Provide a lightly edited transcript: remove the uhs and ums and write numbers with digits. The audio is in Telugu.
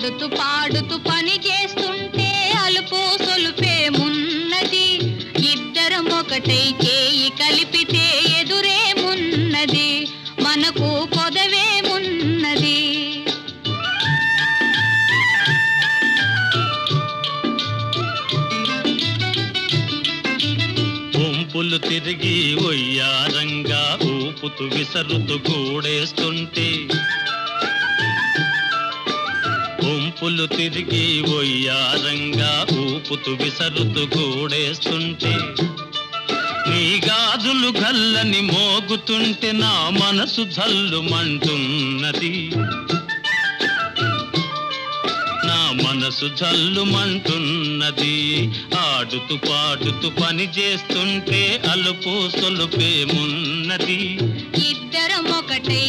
ఆడుతూ పాడుతూ పని చేస్తుంటే అలుపు సొలుపేమున్నది? ఇద్దరం ఒకటై చేయి కలిపితే ఎదురేమున్నది? మనకు కొదవేమున్నది? వంపులు తిరిగి ఒయ్యారంగా ఊపుతూ విసరుతూ కూడేస్తుంటే, వంపులు తిరిగి ఒయ్యారంగా ఊపుతూ విసరుతూ కూడేస్తుంటే, నీ గాజులు గల్లని మోగుతుంటే నా మనసు జల్లుమంటున్నది, నా మనసు జల్లుమంటున్నది. ఆడుతూ పాడుతూ పని చేస్తుంటే అలుపు సొలుపేమున్నది? ఇద్దరం ఒకటై